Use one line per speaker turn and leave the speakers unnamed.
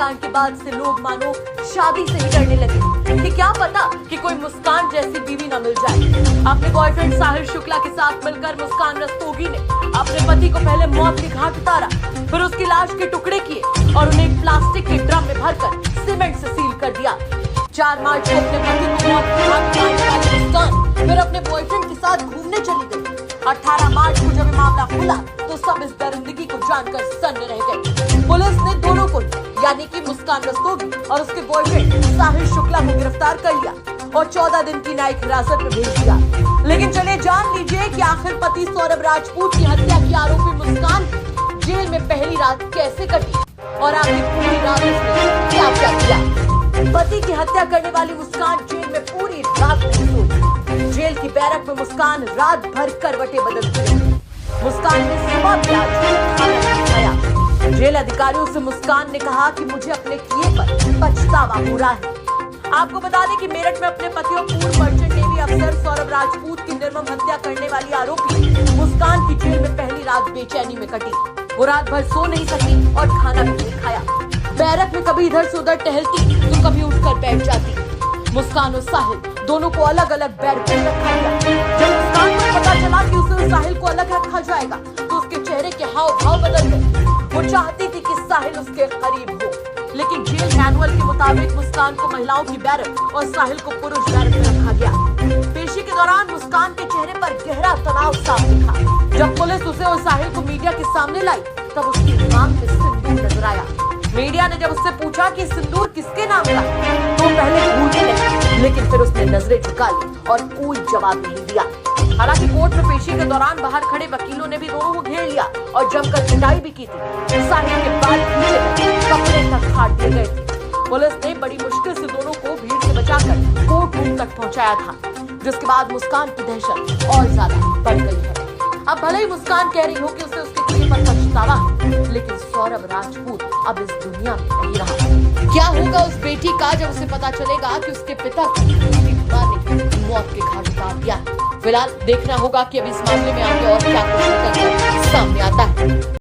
कांड के बाद से लोग मानो शादी से ही डरने लगे कि क्या पता कि कोई मुस्कान जैसी बीवी न मिल जाए। अपने बॉयफ्रेंड साहिल शुक्ला के साथ मिलकर मुस्कान रस्तोगी ने अपने पति को पहले मौत के घाट उतारा, फिर उसकी लाश के टुकड़े किए और उन्हें एक प्लास्टिक के ड्रम में भरकर सीमेंट से सील कर दिया। 4 मार्च को अपने पति को मौत के घाट उतारने वाली मुस्कान फिर अपने बॉयफ्रेंड के साथ घूमने चली गई। 18 मार्च को जब मामला खुला तो सब इस दरिंदगी को जानकर सन्न रह गए। पुलिस ने दोनों को यानी कि मुस्कान रस्तोगी और उसके बॉयफ्रेंड साहिल शुक्ला को गिरफ्तार कर लिया और 14 दिन की न्यायिक हिरासत में भेज दिया। लेकिन चलिए जान लीजिए कि आखिर पति सौरभ राजपूत की हत्या की आरोपी मुस्कान जेल में पहली रात कैसे कटी और आखिर पूरी रात उसने क्या क्या किया। पति की हत्या करने वाली मुस्कान जेल में पूरी रात नहीं सोई। जेल की बैरक में मुस्कान रात भर करवटें बदलती रही। मुस्कान ने सुबह भी आज खाना नहीं खाया। जेल अधिकारियों से मुस्कान ने कहा कि मुझे अपने किए पर पछतावा हो रहा है। आपको बता दें कि मेरठ में अपने पति और पूर्व मर्चेंट नेवी अफसर सौरभ राजपूत की निर्मम हत्या करने वाली आरोपी मुस्कान की जेल में पहली रात बेचैनी में कटी। वो रात भर सो नहीं सकी और खाना भी नहीं खाया। बैरक में कभी इधर से उधर टहलती तो कभी उठकर बैठ जाती। मुस्कान और साहिल दोनों को अलग अलग बैरक में रखा गया। जब मुस्कान को पता चला कि उसे और साहिल को अलग रखा जाएगा तो उसके चेहरे के हाव भाव बदल गए। वो चाहती थी कि साहिल उसके करीब हो, लेकिन जेल मैनुअल के मुताबिक मुस्कान को महिलाओं की बैरक और साहिल को पुरुष बैरक में रखा गया। पेशी के दौरान मुस्कान के चेहरे पर गहरा तनाव साफ दिखा। जब पुलिस उसे और साहिल को मीडिया के सामने लाई तब उसकी मांग में सिंदूर नजर आया। मीडिया ने जब उससे पूछा कि सिंदूर किसके नाम का, तो पहले भूलने लगी, लेकिन फिर उसने नजरें झुका ली और कोई जवाब नहीं दिया। हालांकि कोर्ट में पेशी के दौरान बाहर खड़े वकीलों ने भी दोनों को घेर लिया और जमकर पिटाई भी की थी। साहिल के बाल खींचे कपड़े तक फाड़ दिए गए थे। पुलिस ने बड़ी मुश्किल से दोनों को भीड़ से बचाकर कोर्ट रूम तक पहुंचाया था, जिसके बाद मुस्कान की दहशत और ज्यादा बढ़ गई है। अब भले ही मुस्कान कह रही हो कि उसे उसके किए पर पछतावा है, लेकिन सौरभ राजपूत अब इस दुनिया में नहीं रहा। क्या होगा उस बेटी का जब उसे पता चलेगा कि उसके पिता को उसकी मां ने मौत के घाट उतार दिया। फिलहाल देखना होगा कि अब इस मामले में आगे और क्या कुछ निकल कर सामने आता है।